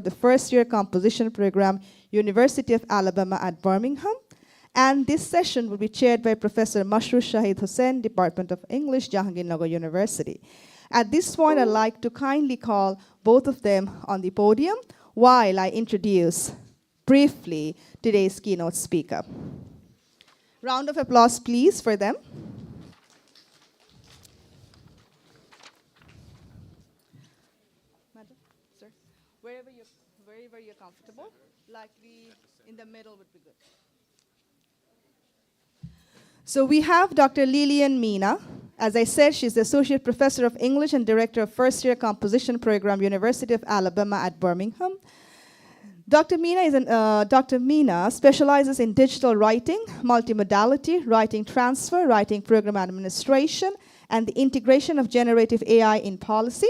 the first-year composition program, University of Alabama at Birmingham. And this session will be chaired by Professor Mashrur Shahid Hossain, Department of English, Jahangirnagar University. At this point, I'd like to kindly call both of them on the podium while I introduce briefly today's keynote speaker. Round of applause, please, for them. Madam, sir, wherever you're comfortable, likely in the middle would be good. So we have Dr. Lilian Mina. As I said, she's the Associate Professor of English and Director of First-Year Composition Program, University of Alabama at Birmingham. Dr. Mina specializes in digital writing, multimodality, writing transfer, writing program administration, and the integration of generative AI in policy,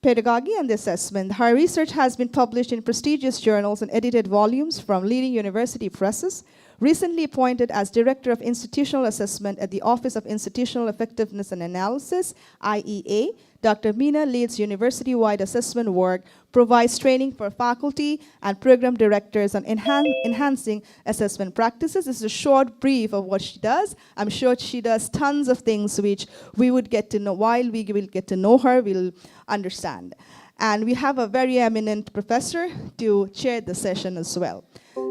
pedagogy, and assessment. Her research has been published in prestigious journals and edited volumes from leading university presses. Recently appointed as Director of Institutional Assessment at the Office of Institutional Effectiveness and Analysis, IEA, Dr. Mina leads university-wide assessment work, provides training for faculty and program directors on enhancing assessment practices. This is a short brief of what she does. I'm sure she does tons of things which we would get to know. While we will get to know her, we'll understand. And we have a very eminent professor to chair the session as well.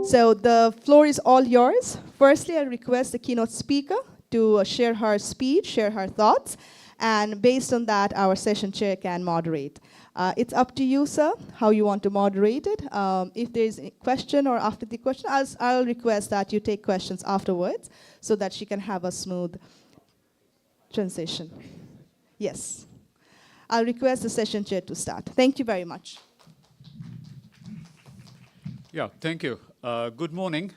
So the floor is all yours. Firstly, I request the keynote speaker to share her speech, share her thoughts, and based on that, our session chair can moderate. It's up to you, sir, how you want to moderate it. If there's a question or after the question, I'll request that you take questions afterwards so that she can have a smooth transition. Yes. I'll request the session chair to start. Thank you very much. Yeah, thank you. Good morning,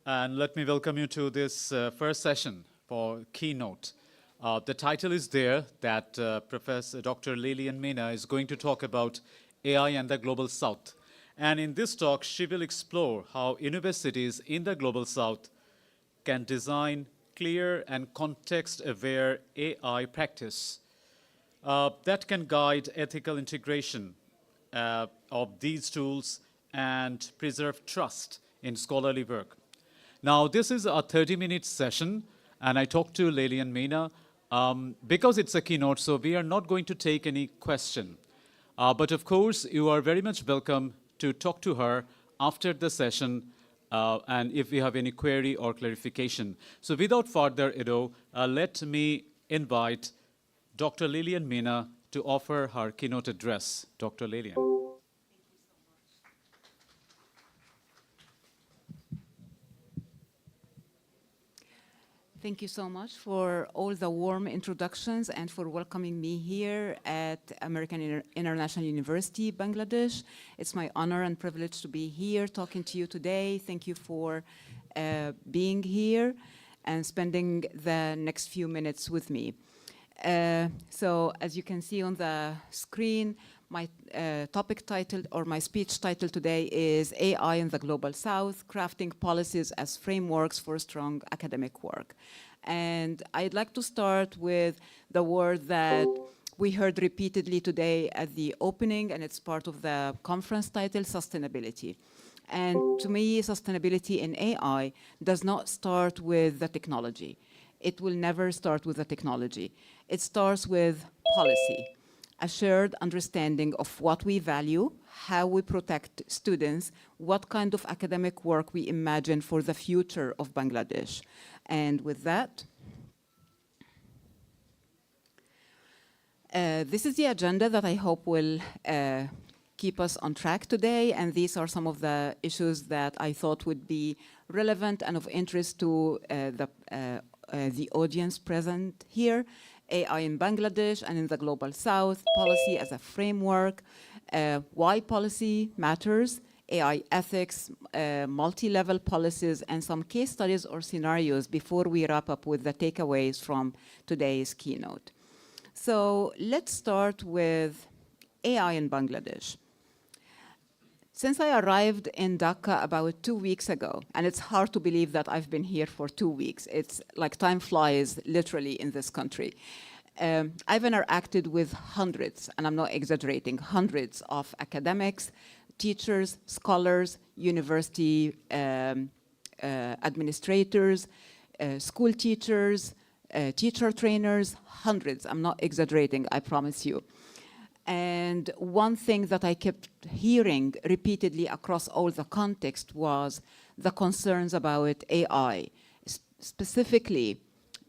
and let me welcome you to this first session for Keynote. The title is there that Professor Dr. Lilian Mina is going to talk about AI and the Global South. And in this talk, she will explore how universities in the Global South can design clear and context-aware AI practice that can guide ethical integration of these tools and preserve trust in scholarly work. Now, this is a 30-minute session, and I talked to Lilian Mina because it's a keynote, so we are not going to take any question. But of course, you are very much welcome to talk to her after the session and if you have any query or clarification. So without further ado, let me invite Dr. Lilian Mina to offer her keynote address. Dr. Lilian. Thank you so much for all the warm introductions and for welcoming me here at American International University, Bangladesh. It's my honor and privilege to be here talking to you today. Thank you for being here and spending the next few minutes with me. So as you can see on the screen, my topic title or my speech title today is AI in the Global South, Crafting Policies as Frameworks for Strong Academic Work. And I'd like to start with the word that we heard repeatedly today at the opening, and it's part of the conference title, sustainability. And to me, sustainability in AI does not start with the technology. It will never start with the technology. It starts with policy. A shared understanding of what we value, how we protect students, what kind of academic work we imagine for the future of Bangladesh. And with that, this is the agenda that I hope will keep us on track today. And these are some of the issues that I thought would be relevant and of interest to the audience present here. AI in Bangladesh and in the Global South, policy as a framework, why policy matters, AI ethics, multi-level policies, and some case studies or scenarios before we wrap up with the takeaways from today's keynote. So let's start with AI in Bangladesh. Since I arrived in Dhaka about 2 weeks ago, and it's hard to believe that I've been here for 2 weeks. It's like time flies literally in this country. I've interacted with hundreds, and I'm not exaggerating, hundreds of academics, teachers, scholars, university administrators, school teachers, teacher trainers, hundreds. I'm not exaggerating, I promise you. And one thing that I kept hearing repeatedly across all the context was the concerns about AI, specifically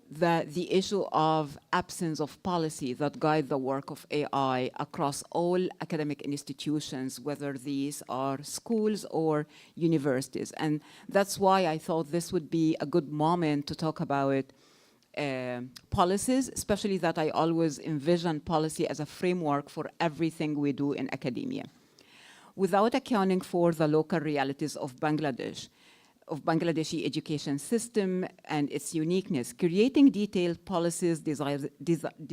the issue of absence of policy that guide the work of AI across all academic institutions, whether these are schools or universities. And that's why I thought this would be a good moment to talk about policies, especially that I always envision policy as a framework for everything we do in academia. Without accounting for the local realities of Bangladeshi education system and its uniqueness, creating detailed policies,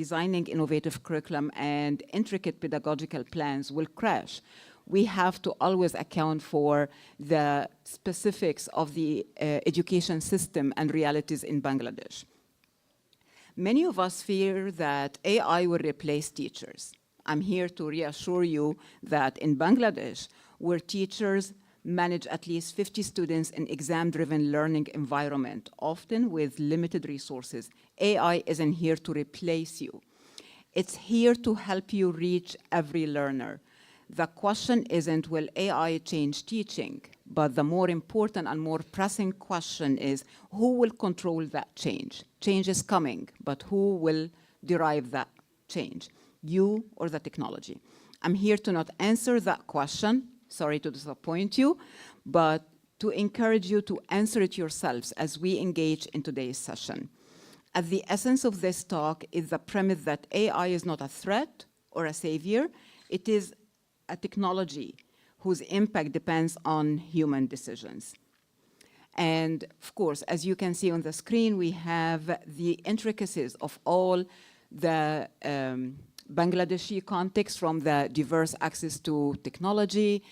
designing innovative curriculum and intricate pedagogical plans will crash. We have to always account for the specifics of the education system and realities in Bangladesh. Many of us fear that AI will replace teachers. I'm here to reassure you that in Bangladesh, where teachers manage at least 50 students in exam-driven learning environment, often with limited resources, AI isn't here to replace you. It's here to help you reach every learner. The question isn't, will AI change teaching? But the more important and more pressing question is, who will control that change? Change is coming, but who will derive that change? You or the technology? I'm here to not answer that question, sorry to disappoint you, but to encourage you to answer it yourselves as we engage in today's session. At the essence of this talk is the premise that AI is not a threat or a savior. It is a technology whose impact depends on human decisions. And of course, as you can see on the screen, we have the intricacies of all the Bangladeshi context, from the diverse access to technology,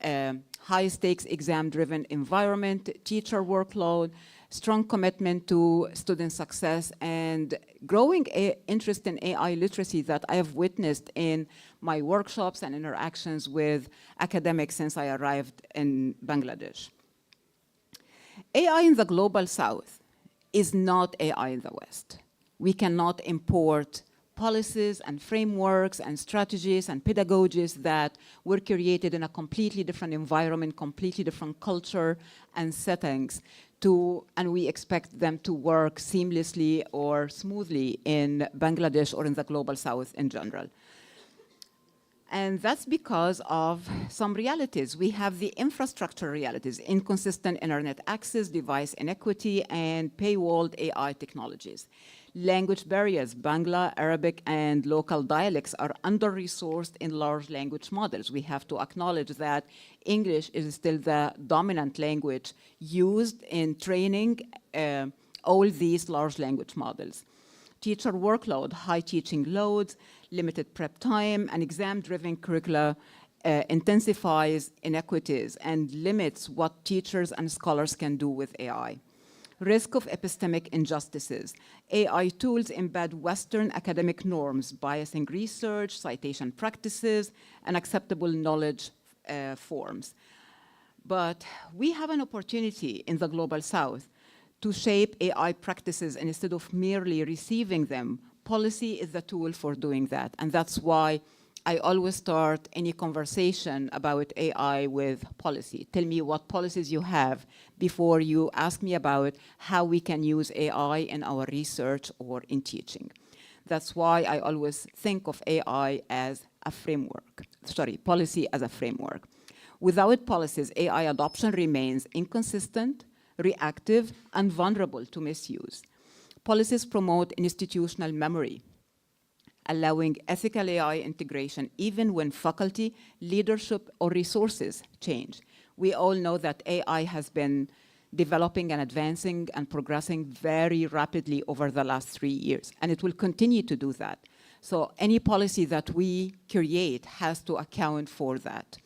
high-stakes exam-driven environment, teacher workload, strong commitment to student success, and growing interest in AI literacy that I have witnessed in my workshops and interactions with academics since I arrived in Bangladesh. AI in the global south is not AI in the West. We cannot import policies and frameworks and strategies and pedagogies that were created in a completely different environment, completely different culture and settings, and we expect them to work seamlessly or smoothly in Bangladesh or in the global south in general. And that's because of some realities. We have the infrastructure realities: inconsistent internet access, device inequity, and paywalled AI technologies. Language barriers: Bangla, Arabic, and local dialects are under-resourced in large language models. We have to acknowledge that English is still the dominant language used in training all these large language models. Teacher workload: high teaching loads, limited prep time, and exam-driven curricula intensifies inequities and limits what teachers and scholars can do with AI. Risk of epistemic injustices: AI tools embed Western academic norms, biasing research, citation practices, and acceptable knowledge forms. But we have an opportunity in the global south to shape AI practices, and instead of merely receiving them, policy is the tool for doing that. And that's why I always start any conversation about AI with policy. Tell me what policies you have before you ask me about how we can use AI in our research or in teaching. That's why I always think of AI as a framework, policy as a framework. Without policies, AI adoption remains inconsistent, reactive, and vulnerable to misuse. Policies promote institutional memory, allowing ethical AI integration even when faculty, leadership, or resources change. We all know that AI has been developing and advancing and progressing very rapidly over the last 3 years, and it will continue to do that. So any policy that we create has to account for that.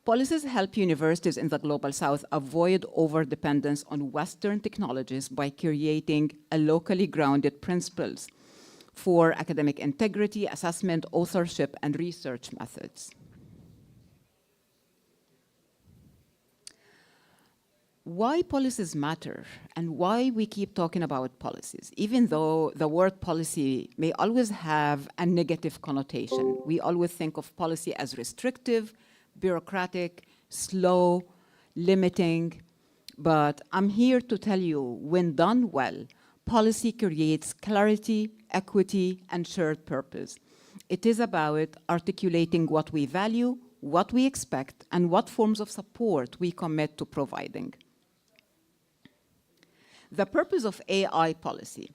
Policies help universities in the global south avoid overdependence on Western technologies by creating a locally grounded principles for academic integrity, assessment, authorship, and research methods. Why policies matter and why we keep talking about policies, even though the word policy may always have a negative connotation. We always think of policy as restrictive, bureaucratic, slow, limiting. But I'm here to tell you, when done well, policy creates clarity, equity, and shared purpose. It is about articulating what we value, what we expect, and what forms of support we commit to providing. The purpose of AI policy.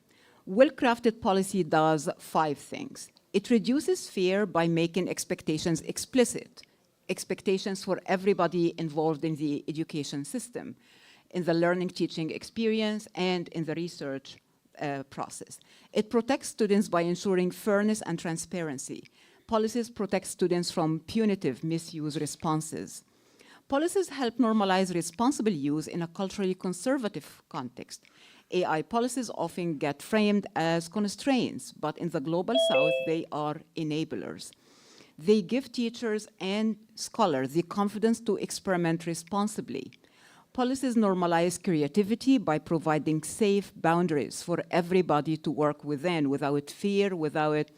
Well-crafted policy does 5 things. It reduces fear by making expectations explicit, expectations for everybody involved in the education system, in the learning teaching experience, and in the research process. It protects students by ensuring fairness and transparency. Policies protect students from punitive misuse responses. Policies help normalize responsible use in a culturally conservative context. AI policies often get framed as constraints, but in the global south, they are enablers. They give teachers and scholars the confidence to experiment responsibly. Policies normalize creativity by providing safe boundaries for everybody to work within without fear, without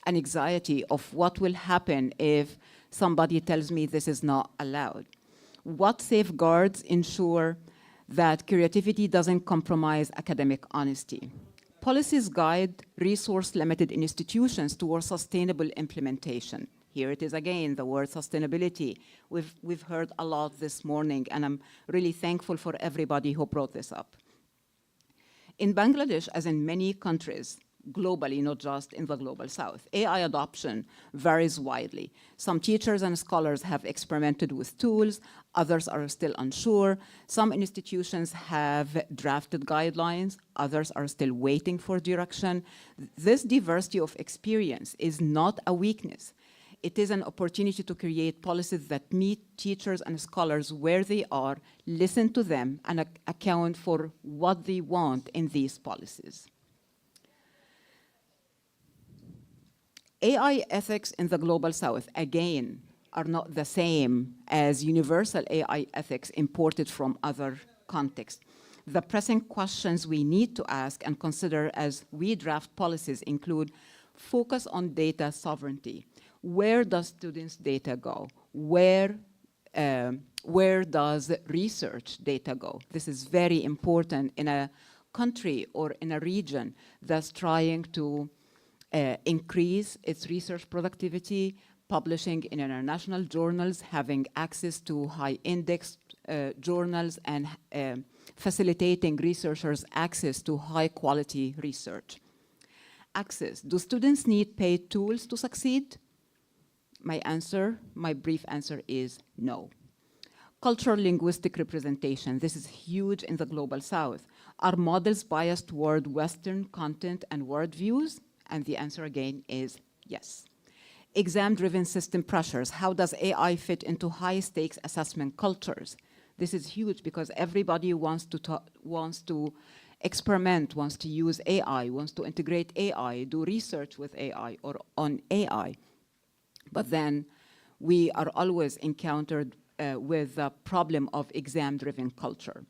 an anxiety of what will happen if somebody tells me this is not allowed. What safeguards ensure that creativity doesn't compromise academic honesty? Policies guide resource-limited institutions towards sustainable implementation. Here it is again, the word sustainability. We've heard a lot this morning, and I'm really thankful for everybody who brought this up. In Bangladesh, as in many countries, globally, not just in the global south, AI adoption varies widely. Some teachers and scholars have experimented with tools, others are still unsure. Some institutions have drafted guidelines, others are still waiting for direction. This diversity of experience is not a weakness. It is an opportunity to create policies that meet teachers and scholars where they are, listen to them, and account for what they want in these policies. AI ethics in the global south, again, are not the same as universal AI ethics imported from other contexts. The pressing questions we need to ask and consider as we draft policies include focus on data sovereignty. Where does students' data go? Where does research data go? This is very important in a country or in a region that's trying to increase its research productivity, publishing in international journals, having access to high-index journals, and facilitating researchers access to high-quality research. Access. Do students need paid tools to succeed? My brief answer is no. Cultural linguistic representation. This is huge in the global south. Are models biased toward Western content and worldviews? And the answer again is yes. Exam-driven system pressures. How does AI fit into high-stakes assessment cultures? This is huge because everybody wants to experiment, wants to use AI, wants to integrate AI, do research with AI or on AI. But then we are always encountered with the problem of exam-driven culture.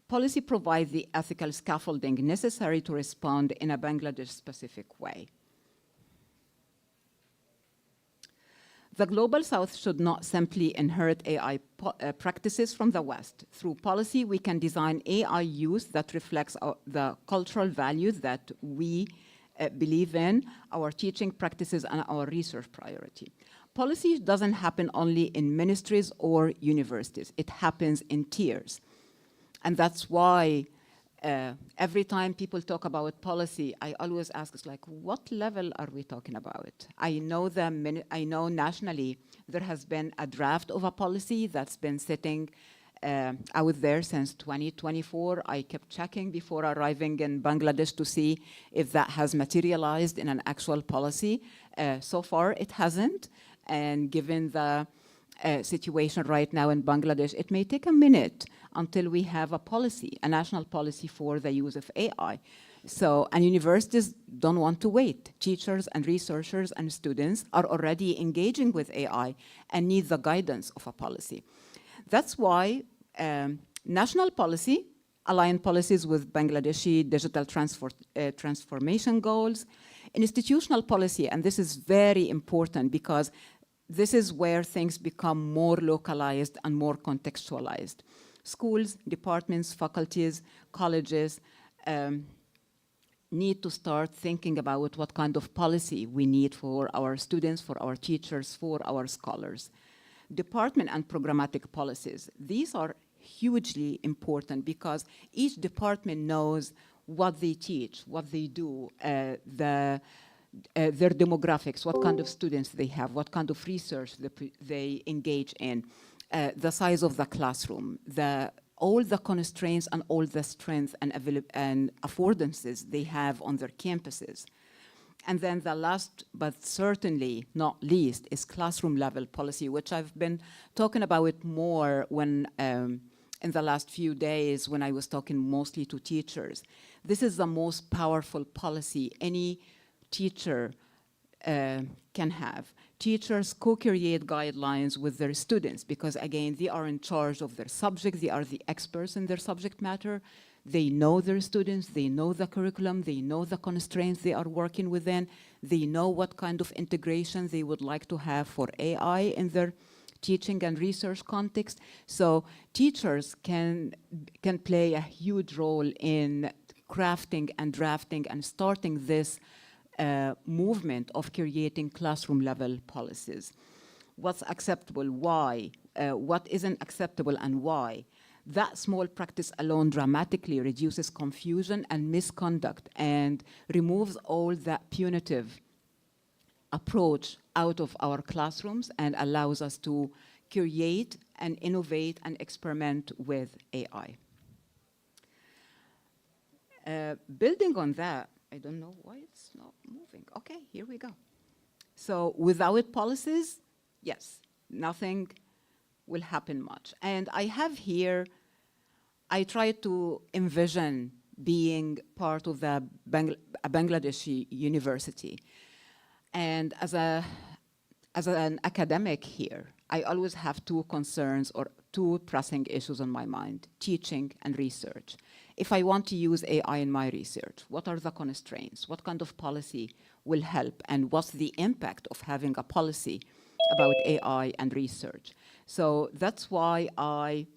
Policy provides the ethical scaffolding necessary to respond in a Bangladesh-specific way. The Global South should not simply inherit AI practices from the West. Through policy, we can design AI use that reflects the cultural values that we believe in, our teaching practices, and our research priority. Policy doesn't happen only in ministries or universities. It happens in tiers. And that's why every time people talk about policy, I always ask, it's like, what level are we talking about? I know nationally there has been a draft of a policy that's been sitting out there since 2024. I kept checking before arriving in Bangladesh to see if that has materialized in an actual policy. So far, it hasn't. And given the situation right now in Bangladesh, it may take a minute until we have a policy, a national policy for the use of AI. So, and universities don't want to wait. Teachers and researchers and students are already engaging with AI and need the guidance of a policy. That's why national policy, aligned policies with Bangladeshi digital transformation goals, institutional policy, and this is very important because this is where things become more localized and more contextualized. Schools, departments, faculties, colleges need to start thinking about what kind of policy we need for our students, for our teachers, for our scholars. Department and programmatic policies, these are hugely important because each department knows what they teach, what they do, their demographics, what kind of students they have, what kind of research they engage in, the size of the classroom, all the constraints and all the strengths and affordances they have on their campuses. And then the last, but certainly not least, is classroom level policy, which I've been talking about it more when in the last few days when I was talking mostly to teachers. This is the most powerful policy any teacher can have. Teachers co-create guidelines with their students because, again, they are in charge of their subject. They are the experts in their subject matter. They know their students. They know the curriculum. They know the constraints they are working within. They know what kind of integration they would like to have for AI in their teaching and research context. So teachers can play a huge role in crafting and drafting and starting this movement of creating classroom level policies. What's acceptable, why, what isn't acceptable and why. That small practice alone dramatically reduces confusion and misconduct and removes all that punitive approach out of our classrooms and allows us to create and innovate and experiment with AI. Building on that, I don't know why it's not moving. Okay, here we go. So without policies, yes, nothing will happen much. And I have here, I try to envision being part of a Bangladeshi university. And as an academic here, I always have two concerns or two pressing issues on my mind, teaching and research. If I want to use AI in my research, what are the constraints? What kind of policy will help? And what's the impact of having a policy about AI and research? So that's why I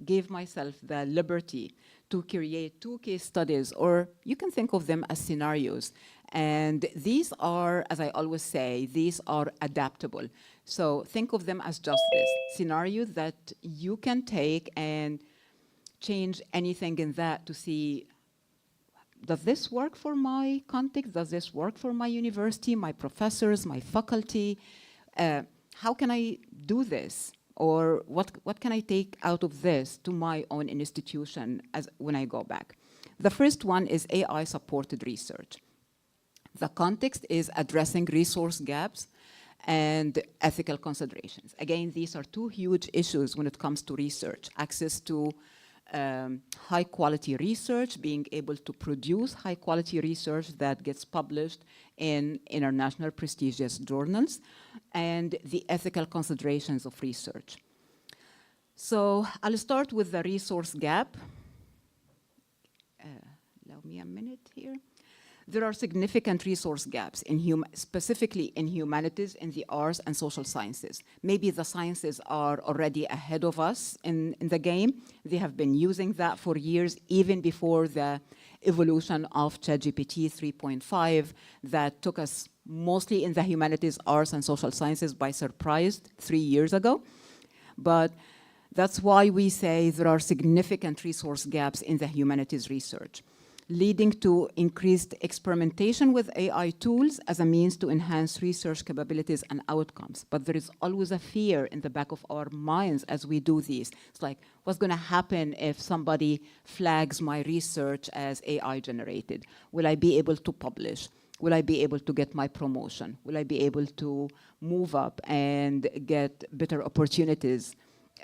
gave myself the liberty to create 2 case studies, or you can think of them as scenarios. And these are, as I always say, these are adaptable. So think of them as just this scenario that you can take and change anything in that to see, does this work for my context? Does this work for my university, my professors, my faculty? How can I do this? Or what can I take out of this to my own institution when I go back? The first one is AI-supported research. The context is addressing resource gaps and ethical considerations. Again, these are 2 huge issues when it comes to research. Access to high-quality research, being able to produce high-quality research that gets published in international prestigious journals, and the ethical considerations of research. So I'll start with the resource gap. Allow me a minute here. There are significant resource gaps, specifically in humanities, in the arts and social sciences. Maybe the sciences are already ahead of us in the game. They have been using that for years, even before the evolution of ChatGPT 3.5 that took us mostly in the humanities, arts, and social sciences by surprise 3 years ago. But that's why we say there are significant resource gaps in the humanities research, leading to increased experimentation with AI tools as a means to enhance research capabilities and outcomes. But there is always a fear in the back of our minds as we do these. It's like, what's going to happen if somebody flags my research as AI generated? Will I be able to publish? Will I be able to get my promotion? Will I be able to move up and get better opportunities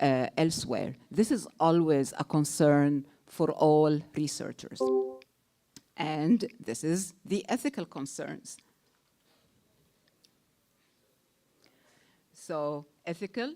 elsewhere? This is always a concern for all researchers. And this is the ethical concerns. So ethical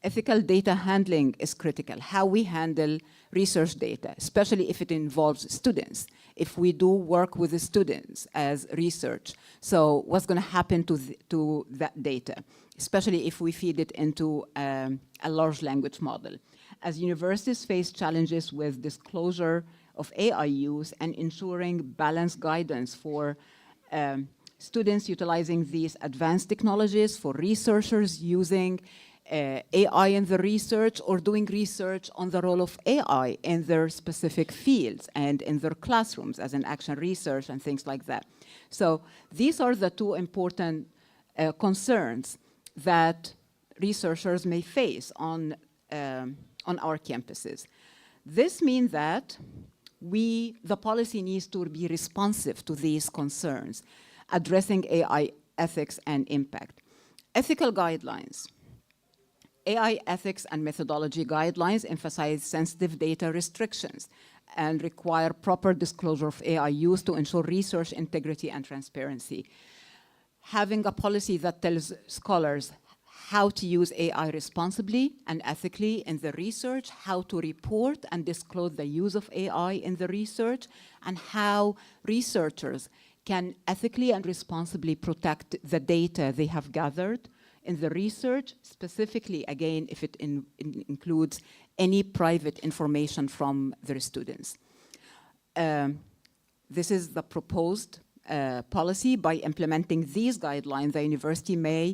Ethical data handling is critical. How we handle research data, especially if it involves students. If we do work with the students as research, so what's going to happen to that data, especially if we feed it into a large language model. As universities face challenges with disclosure of AI use and ensuring balanced guidance for students utilizing these advanced technologies, for researchers using AI in the research or doing research on the role of AI in their specific fields and in their classrooms as an action research and things like that. So these are the two important concerns that researchers may face on our campuses. This means that the policy needs to be responsive to these concerns, addressing AI ethics and impact. Ethical guidelines. AI ethics and methodology guidelines emphasize sensitive data restrictions and require proper disclosure of AI use to ensure research integrity and transparency. Having a policy that tells scholars how to use AI responsibly and ethically in the research, how to report and disclose the use of AI in the research, and how researchers can ethically and responsibly protect the data they have gathered in the research, specifically, again, if it includes any private information from their students. This is the proposed policy. By implementing these guidelines, the university may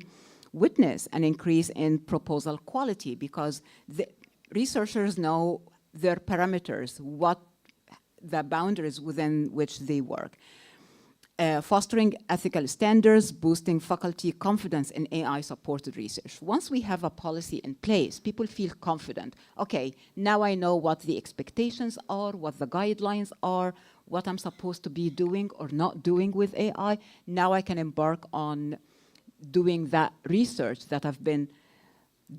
witness an increase in proposal quality because the researchers know their parameters, what the boundaries within which they work. Fostering ethical standards, boosting faculty confidence in AI-supported research. Once we have a policy in place, people feel confident. Okay, now I know what the expectations are, what the guidelines are, what I'm supposed to be doing or not doing with AI. Now I can embark on doing that research that I've been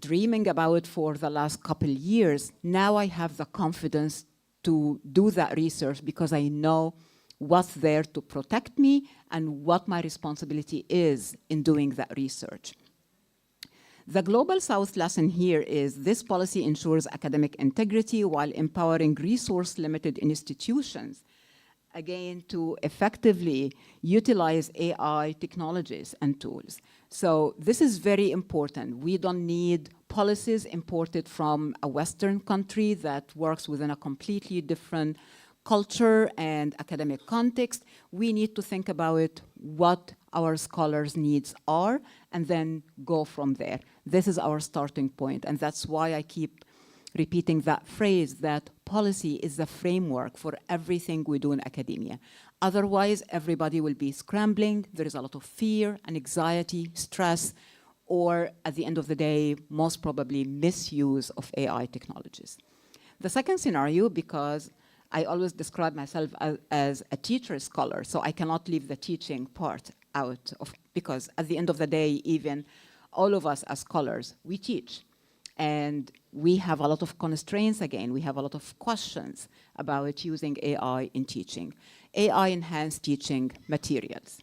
dreaming about for the last couple years. Now I have the confidence to do that research because I know what's there to protect me and what my responsibility is in doing that research. The Global South lesson here is this policy ensures academic integrity while empowering resource-limited institutions, again, to effectively utilize AI technologies and tools. So this is very important. We don't need policies imported from a Western country that works within a completely different culture and academic context. We need to think about what our scholars' needs are and then go from there. This is our starting point, and that's why I keep repeating that phrase that policy is the framework for everything we do in academia. Otherwise, everybody will be scrambling. There is a lot of fear and anxiety, stress, or at the end of the day, most probably misuse of AI technologies. The second scenario, because I always describe myself as a teacher scholar, so I cannot leave the teaching part out of, because at the end of the day, even all of us as scholars, we teach. And we have a lot of constraints again. We have a lot of questions about using AI in teaching. AI-enhanced teaching materials.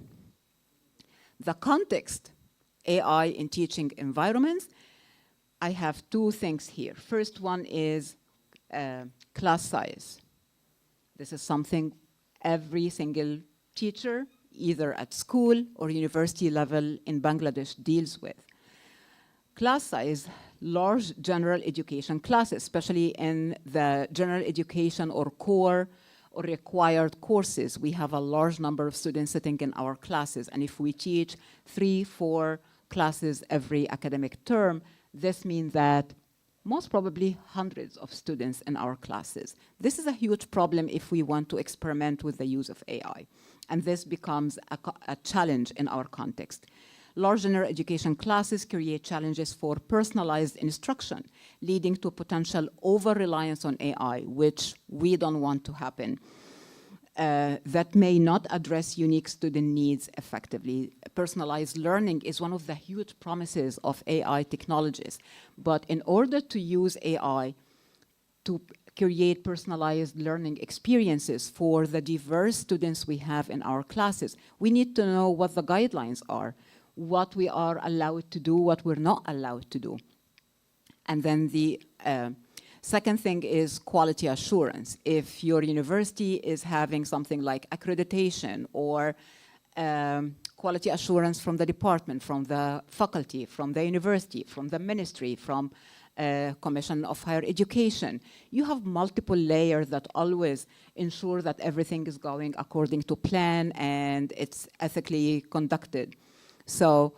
The context, AI in teaching environments, I have two things here. First one is class size. This is something every single teacher, either at school or university level in Bangladesh, deals with. Class size, large general education classes, especially in the general education or core or required courses. We have a large number of students sitting in our classes, and if we teach 3-4 classes every academic term, this means that most probably hundreds of students in our classes. This is a huge problem if we want to experiment with the use of AI, and this becomes a challenge in our context. Large general education classes create challenges for personalized instruction, leading to potential over-reliance on AI, which we don't want to happen. That may not address unique student needs effectively. Personalized learning is one of the huge promises of AI technologies. But in order to use AI to create personalized learning experiences for the diverse students we have in our classes, we need to know what the guidelines are, what we are allowed to do, what we're not allowed to do. And then the second thing is quality assurance. If your university is having something like accreditation or quality assurance from the department, from the faculty, from the university, from the ministry, from Commission of Higher Education, you have multiple layers that always ensure that everything is going according to plan and it's ethically conducted. So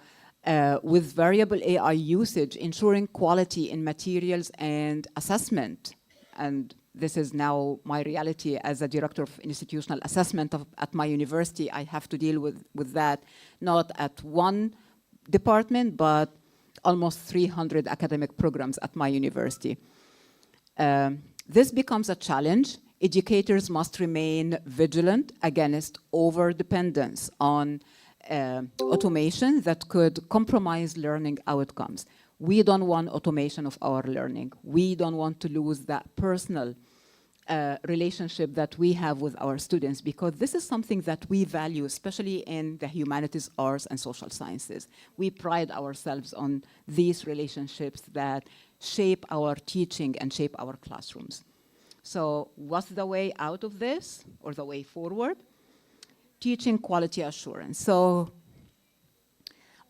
with variable AI usage, ensuring quality in materials and assessment, and this is now my reality as a director of institutional assessment at my university. I have to deal with that, not at one department, but almost 300 academic programs at my university. This becomes a challenge. Educators must remain vigilant against over-dependence on automation that could compromise learning outcomes. We don't want automation of our learning. We don't want to lose that personal relationship that we have with our students, because this is something that we value, especially in the humanities, arts, and social sciences. We pride ourselves on these relationships that shape our teaching and shape our classrooms. So what's the way out of this, or the way forward? Teaching quality assurance. So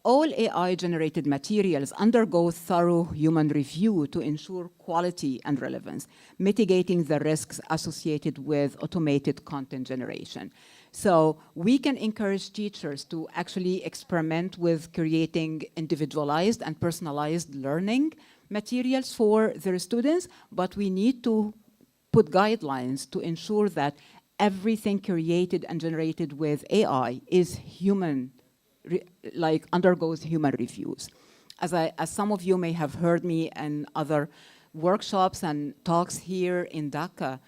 all AI-generated materials undergo thorough human review to ensure quality and relevance, mitigating the risks associated with automated content generation. So we can encourage teachers to actually experiment with creating individualized and personalized learning materials for their students, but we need to put guidelines to ensure that everything created and generated with AI is human, undergoes human reviews. As some of you may have heard me in other workshops and talks here in Dhaka,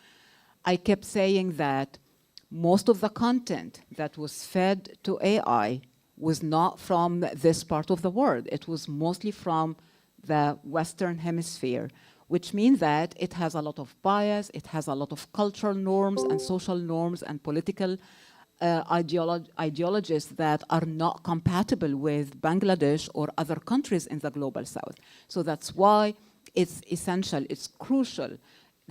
I kept saying that most of the content that was fed to AI was not from this part of the world. It was mostly from the Western Hemisphere, which means that it has a lot of bias, it has a lot of cultural norms and social norms and political ideologies that are not compatible with Bangladesh or other countries in the global south. So that's why it's essential, it's crucial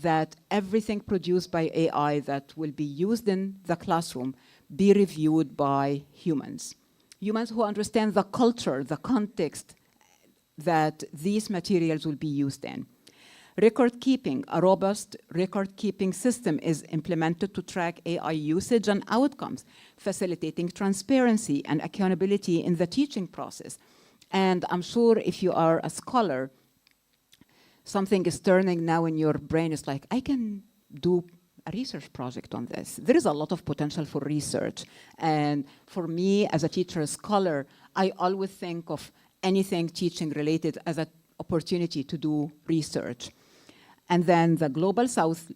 that everything produced by AI that will be used in the classroom be reviewed by humans. Humans who understand the culture, the context that these materials will be used in. Record keeping, a robust record keeping system is implemented to track AI usage and outcomes, facilitating transparency and accountability in the teaching process. And I'm sure if you are a scholar, something is turning now in your brain. It's like, I can do a research project on this. There is a lot of potential for research. And for me, as a teacher, scholar, I always think of anything teaching related as an opportunity to do research. And then the Global South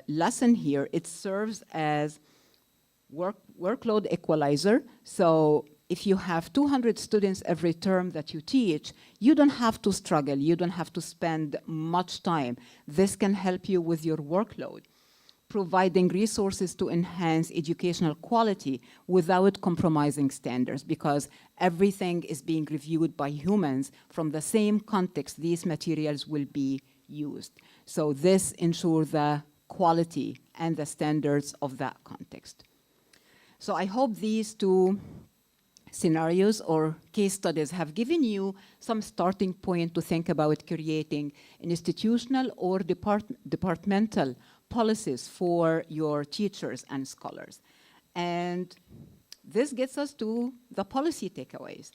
lesson here, it serves as workload equalizer. So if you have 200 students every term that you teach, you don't have to struggle. You don't have to spend much time. This can help you with your workload, providing resources to enhance educational quality without compromising standards, because everything is being reviewed by humans from the same context these materials will be used. So this ensures the quality and the standards of that context. So I hope these two scenarios or case studies have given you some starting point to think about creating institutional or departmental policies for your teachers and scholars. And this gets us to the policy takeaways.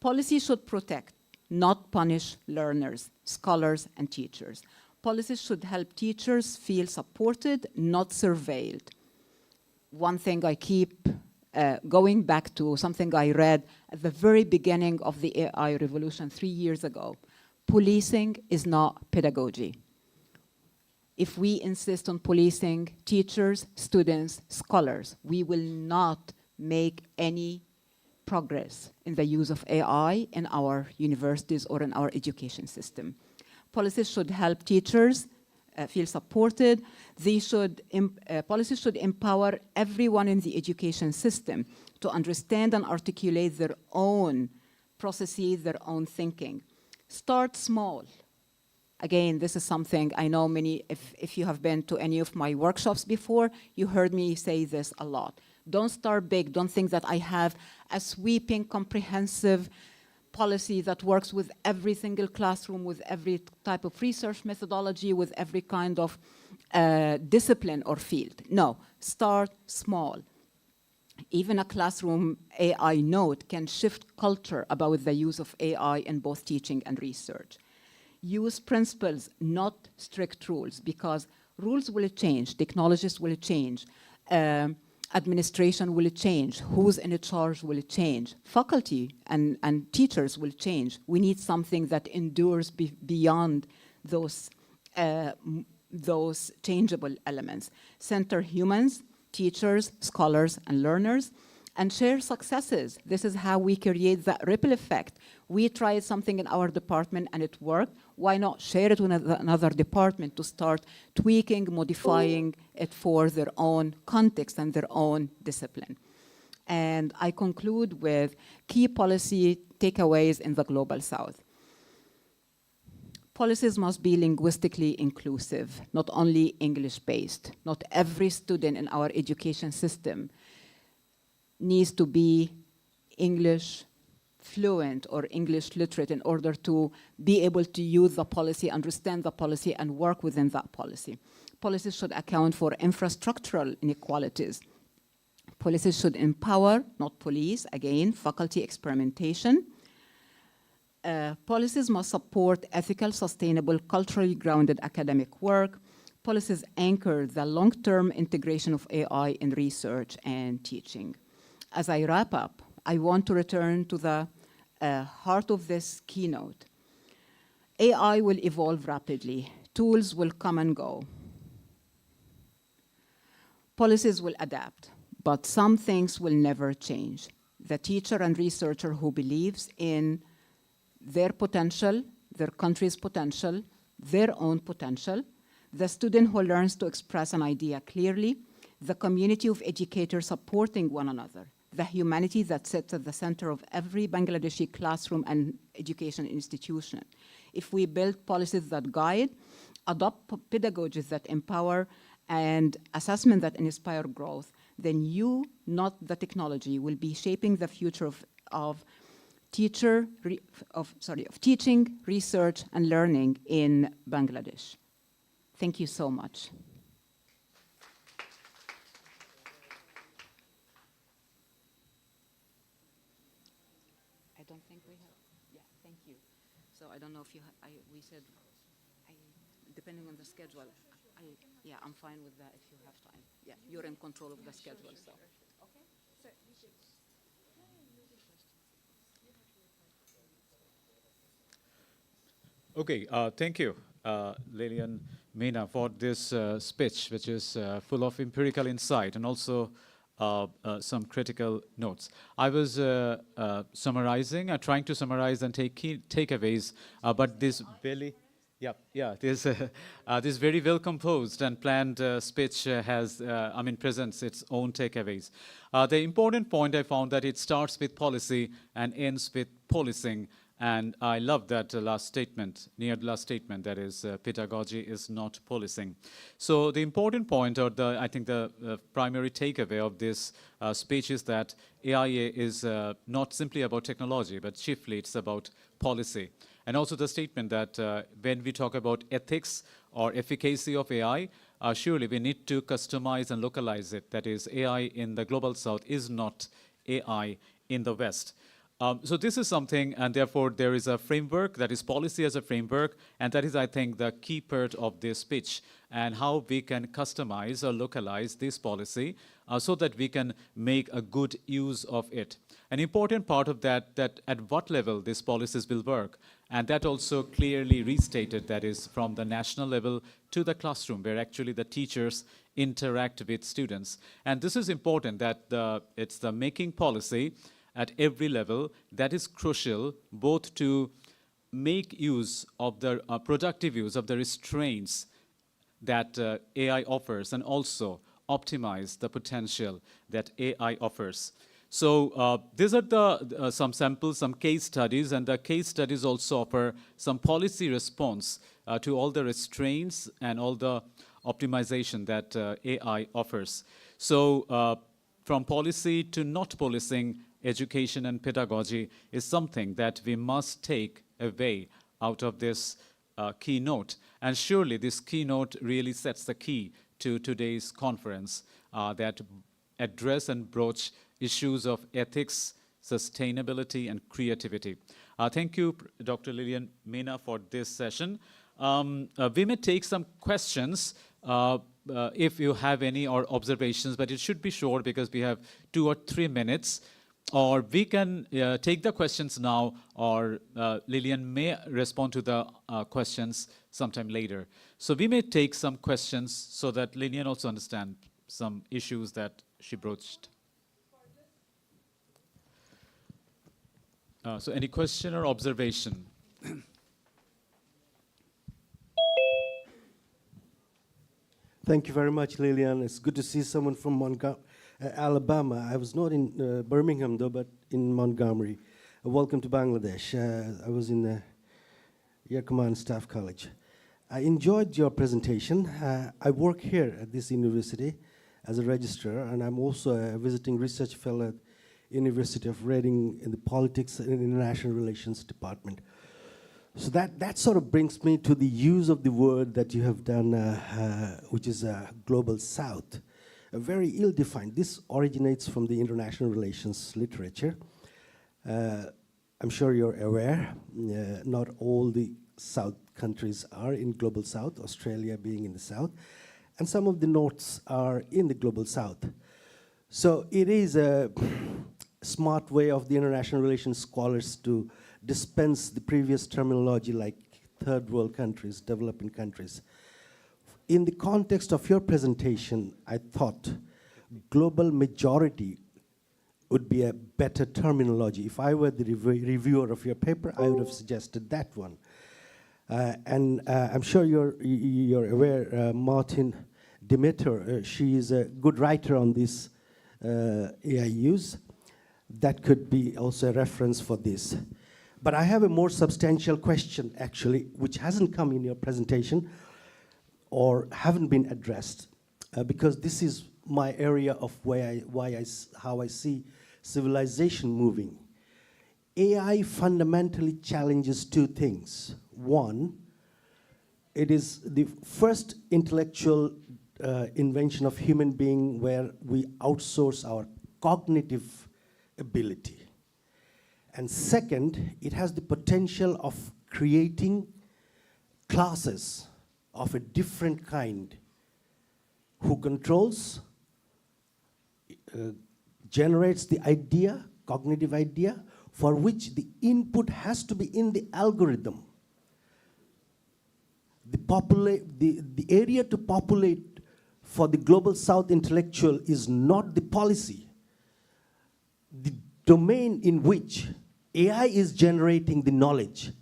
Policy should protect, not punish learners, scholars, and teachers. Policies should help teachers feel supported, not surveilled. One thing I keep going back to, something I read at the very beginning of the AI revolution 3 years ago. Policing is not pedagogy. If we insist on policing teachers, students, scholars, we will not make any progress in the use of AI in our universities or in our education system. Policies should help teachers feel supported. Policies should empower everyone in the education system to understand and articulate their own processes, their own thinking. Start small Again, this is something I know many, if you have been to any of my workshops before, you heard me say this a lot. Don't start big. Don't think that I have a sweeping, comprehensive policy that works with every single classroom, with every type of research methodology, with every kind of discipline or field. No, start small. Even a classroom AI note can shift culture about the use of AI in both teaching and research. Use principles, not strict rules, because rules will change, technologies will change, administration will change, who's in charge will change, faculty and teachers will change. We need something that endures beyond those changeable elements. Center humans, teachers, scholars, and learners, and share successes. This is how we create that ripple effect. We tried something in our department and it worked. Why not share it with another department to start tweaking, modifying it for their own context and their own discipline? And I conclude with key policy takeaways in the Global South. Policies must be linguistically inclusive, not only English-based. Not every student in our education system needs to be English fluent or English literate in order to be able to use the policy, understand the policy, and work within that policy. Policies should account for infrastructural inequalities. Policies should empower, not police, again, faculty experimentation. Policies must support ethical, sustainable, culturally grounded academic work. Policies anchor the long-term integration of AI in research and teaching. As I wrap up, I want to return to the heart of this keynote. AI will evolve rapidly. Tools will come and go. Policies will adapt, but some things will never change. The teacher and researcher who believes in their potential, their country's potential, their own potential, the student who learns to express an idea clearly, the community of educators supporting one another, the humanity that sits at the center of every Bangladeshi classroom and education institution. If we build policies that guide, adopt pedagogies that empower, and assessment that inspire growth, then you, not the technology, will be shaping the future of teaching, research, and learning in Bangladesh. Thank you so much. I don't think we have, yeah, thank you. So I don't know if you, we said, depending on the schedule, yeah, I'm fine with that if you have time. Yeah, you're in control of the schedule, so. Okay. So we should. Okay, thank you, Lilian, Mina, for this speech, which is full of empirical insight and also some critical notes. I was summarizing, trying to summarize and take key takeaways, but this really, this very well composed and planned speech presents its own takeaways. The important point I found that it starts with policy and ends with policing. And I love that last statement, near the last statement, that is pedagogy is not policing. So the important point, or I think the primary takeaway of this speech is that AIA is not simply about technology, but chiefly it's about policy. And also the statement that when we talk about ethics or efficacy of AI, surely we need to customize and localize it. That is, AI in the Global South is not AI in the West. So this is something, and therefore there is a framework, that is policy as a framework, and that is, I think, the key part of this speech, and how we can customize or localize this policy so that we can make a good use of it. An important part of that at what level these policies will work, and that also clearly restated, that is from the national level to the classroom, where actually the teachers interact with students. And this is important, that it's the making policy at every level that is crucial, both to make use of the productive use of the restraints that AI offers, and also optimize the potential that AI offers. So these are some samples, some case studies, and the case studies also offer some policy response to all the restraints and all the optimization that AI offers. So from policy to not policing, education and pedagogy is something that we must take away out of this keynote. And surely this keynote really sets the key to today's conference that address and broach issues of ethics, sustainability, and creativity. Thank you, Dr. Lilian, Mina, for this session. We may take some questions if you have any or observations, but it should be short because we have 2 or 3 minutes. Or we can take the questions now, or Lilian may respond to the questions sometime later. So we may take some questions so that Lilian also understands some issues that she broached. So any question or observation? Thank you very much, Lilian. It's good to see someone from Alabama. I was not in Birmingham, though, but in Montgomery. Welcome to Bangladesh. I was in Air Command Staff College. I enjoyed your presentation. I work here at this university as a registrar, and I'm also a visiting research fellow at University of Reading in the Politics and International Relations Department. So that sort of brings me to the use of the word that you have done, which is Global South. Very ill-defined. This originates from the international relations literature. I'm sure you're aware, not all the South countries are in Global South, Australia being in the South, and some of the Norths are in the Global South. So it is a smart way of the international relations scholars to dispense the previous terminology like third world countries, developing countries. In the context of your presentation, I thought global majority would be a better terminology. If I were the reviewer of your paper, I would have suggested that one. I'm sure you're aware, Martin Demeter, she is a good writer on this AI use. That could be also a reference for this. But I have a more substantial question, actually, which hasn't come in your presentation or haven't been addressed, because this is my area of how I see civilization moving. AI fundamentally challenges 2 things. One, it is the first intellectual invention of human being where we outsource our cognitive ability. And second, it has the potential of creating classes of a different kind who controls, generates the idea, cognitive idea, for which the input has to be in the algorithm. The area to populate for the Global South intellectual is not the policy. The domain in which AI is generating the knowledge,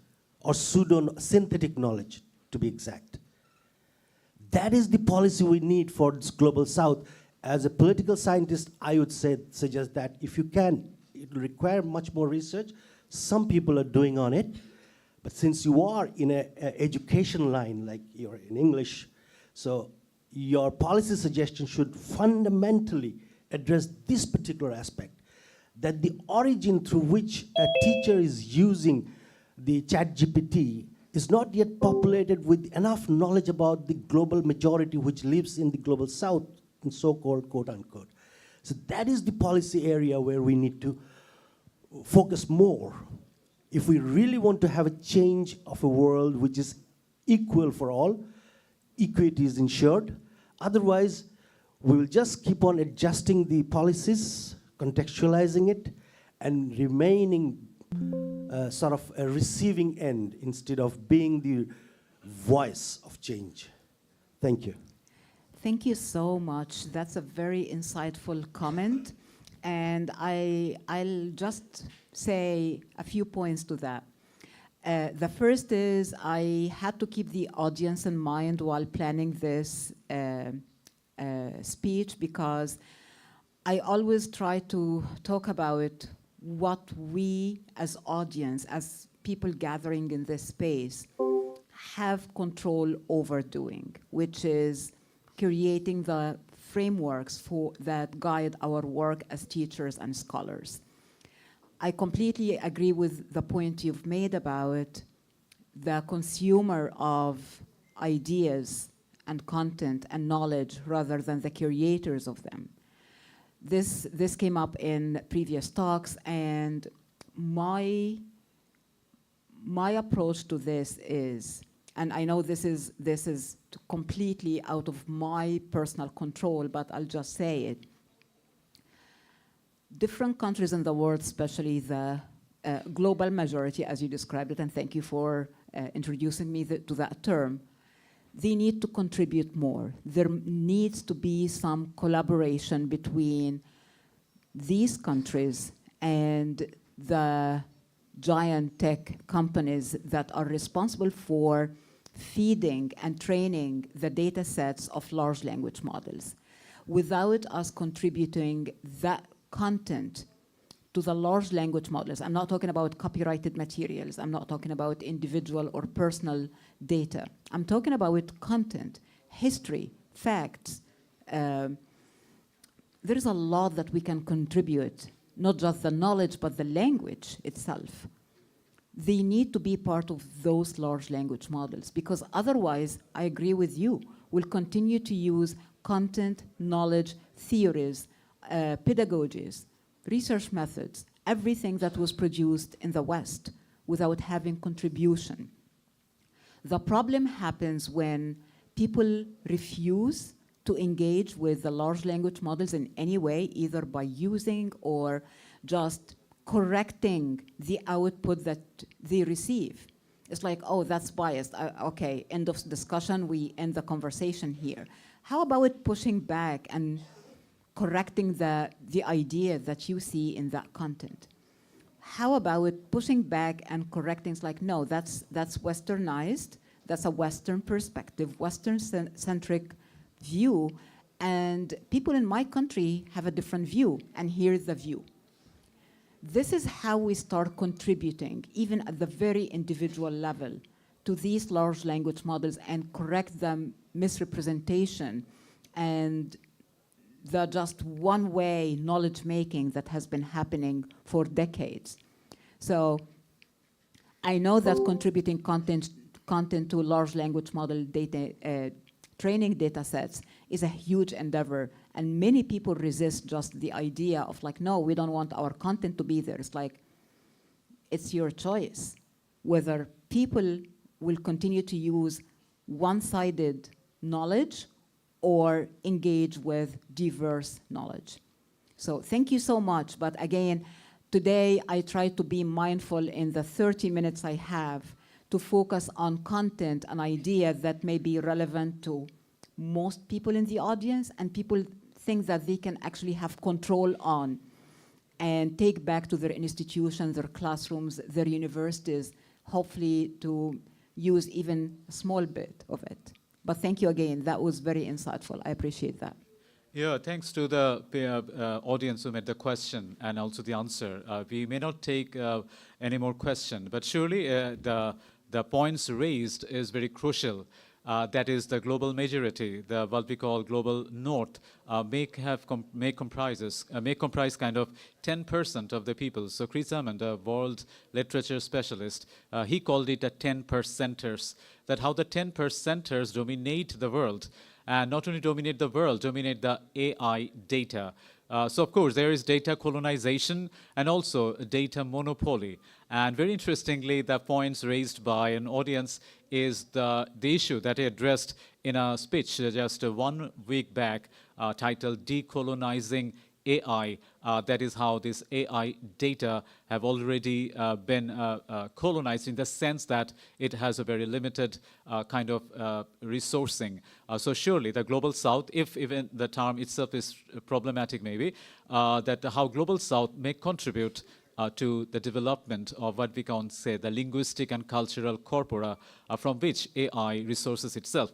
or pseudo-synthetic knowledge, to be exact. That is the policy we need for this Global South. As a political scientist, I would suggest that if you can, it will require much more research. Some people are doing on it. But since you are in an education line, like you're in English, so your policy suggestion should fundamentally address this particular aspect, that the origin through which a teacher is using the ChatGPT is not yet populated with enough knowledge about the global majority which lives in the Global South, and so-called quote-unquote. So that is the policy area where we need to focus more. If we really want to have a change of a world which is equal for all, equity is ensured. Otherwise, we will just keep on adjusting the policies, contextualizing it, and remaining sort of a receiving end instead of being the voice of change. Thank you. Thank you so much. That's a very insightful comment. And I'll just say a few points to that. The first is I had to keep the audience in mind while planning this speech, because I always try to talk about what we as audience, as people gathering in this space, have control over doing, which is creating the frameworks that guide our work as teachers and scholars. I completely agree with the point you've made about the consumer of ideas and content and knowledge rather than the creators of them. This came up in previous talks, and my approach to this is, and I know this is completely out of my personal control, but I'll just say it. Different countries in the world, especially the global majority, as you described it, and thank you for introducing me to that term, they need to contribute more. There needs to be some collaboration between these countries and the giant tech companies that are responsible for feeding and training the data sets of large language models. Without us contributing that content to the large language models, I'm not talking about copyrighted materials, I'm not talking about individual or personal data, I'm talking about content, history, facts. There is a lot that we can contribute, not just the knowledge, but the language itself. They need to be part of those large language models, because otherwise, I agree with you, we'll continue to use content, knowledge, theories, pedagogies, research methods, everything that was produced in the West without having contribution. The problem happens when people refuse to engage with the large language models in any way, either by using or just correcting the output that they receive. It's like, oh, that's biased. Okay, end of discussion, we end the conversation here. How about pushing back and correcting the idea that you see in that content? How about pushing back and correcting? It's like, no, that's westernized, that's a Western perspective, Western-centric view, and people in my country have a different view, and here's the view. This is how we start contributing, even at the very individual level, to these large language models and correct the misrepresentation and the just one-way knowledge making that has been happening for decades. So I know that contributing content to large language model data, training data sets is a huge endeavor, and many people resist just the idea of like, no, we don't want our content to be there. It's like, it's your choice whether people will continue to use one-sided knowledge or engage with diverse knowledge. So thank you so much, but again, today I try to be mindful in the 30 minutes I have to focus on content and ideas that may be relevant to most people in the audience and people think that they can actually have control on and take back to their institutions, their classrooms, their universities, hopefully to use even a small bit of it. But thank you again, that was very insightful, I appreciate that. Yeah, thanks to the audience who made the question and also the answer. We may not take any more questions, but surely the points raised is very crucial. That is the global majority, what we call global north, may comprise kind of 10% of the people. So Chris Hammond, a world literature specialist, he called it the 10%ers, that how the 10%ers dominate the world. And not only dominate the world, dominate the AI data. So of course, there is data colonization and also data monopoly. And very interestingly, the points raised by an audience is the issue that he addressed in a speech just 1 week back titled Decolonizing AI. That is how this AI data have already been colonized in the sense that it has a very limited kind of resourcing. So surely the Global South, if even the term itself is problematic maybe, that how Global South may contribute to the development of what we can say the linguistic and cultural corpora from which AI resources itself.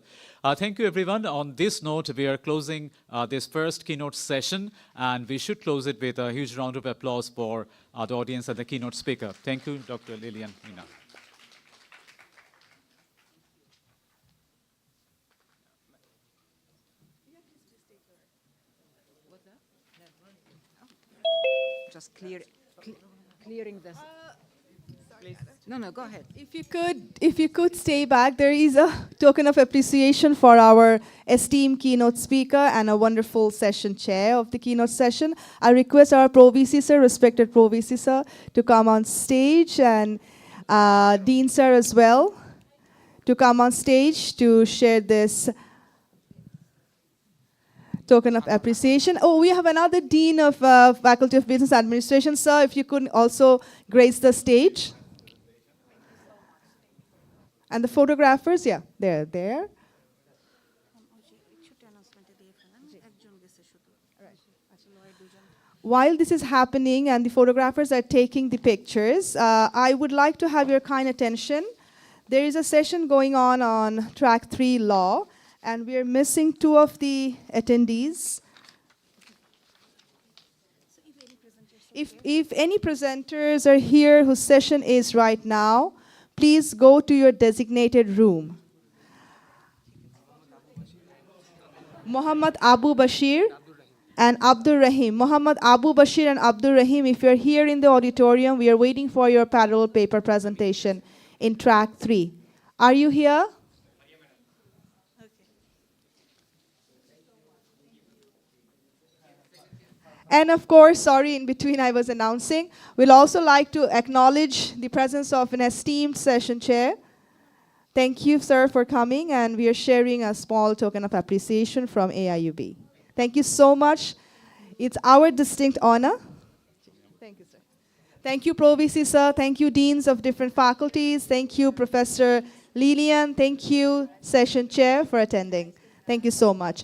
Thank you, everyone. On this note, we are closing this first keynote session, and we should close it with a huge round of applause for the audience and the keynote speaker. Thank you, Dr. Lilian, Mina. Just clearing this. No, go ahead. If you could stay back, there is a token of appreciation for our esteemed keynote speaker and a wonderful session chair of the keynote session. I request our Pro VC sir, respected Pro VC sir, to come on stage, and Dean sir as well, to come on stage to share this token of appreciation. Oh, we have another Dean of Faculty of Business Administration. Sir, if you could also grace the stage. And the photographers, yeah, they're there. While this is happening and the photographers are taking the pictures, I would like to have your kind attention. There is a session going on track 3 law, and we are missing 2 of the attendees. If any presenters are here whose session is right now, please go to your designated room. Muhammad Abu Bashir and Abdul Rahim. Muhammad Abu Bashir and Abdul Rahim, if you're here in the auditorium, we are waiting for your parallel paper presentation in track 3. Are you here? And of course, sorry, in between I was announcing, we'll also like to acknowledge the presence of an esteemed session chair. Thank you, sir, for coming, and we are sharing a small token of appreciation from AIUB. Thank you so much. It's our distinct honor. Thank you, sir. Thank you, Pro VC, sir. Thank you, deans of different faculties. Thank you, Professor Lilian. Thank you, session chair, for attending. Thank you so much.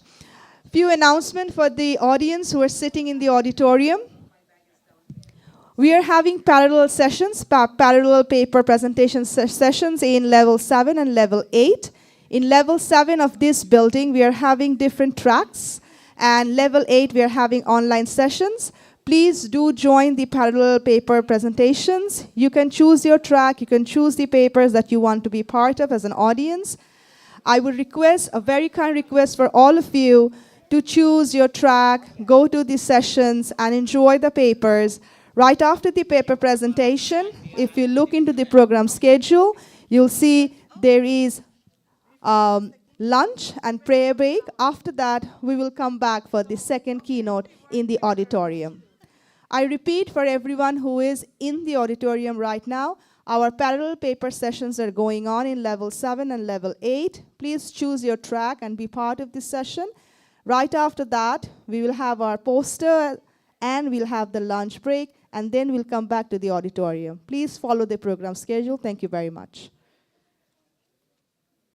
Few announcements for the audience who are sitting in the auditorium. We are having parallel sessions, parallel paper presentation sessions in level 7 and level 8. In level 7 of this building, we are having different tracks, and level 8, we are having online sessions. Please do join the parallel paper presentations. You can choose your track, you can choose the papers that you want to be part of as an audience. I would request, a very kind request for all of you, to choose your track, go to the sessions, and enjoy the papers. Right after the paper presentation, if you look into the program schedule, you'll see there is lunch and prayer break. After that, we will come back for the second keynote in the auditorium. I repeat for everyone who is in the auditorium right now, our parallel paper sessions are going on in level 7 and level 8. Please choose your track and be part of this session. Right after that, we will have our poster, and we'll have the lunch break, and then we'll come back to the auditorium. Please follow the program schedule. Thank you very much.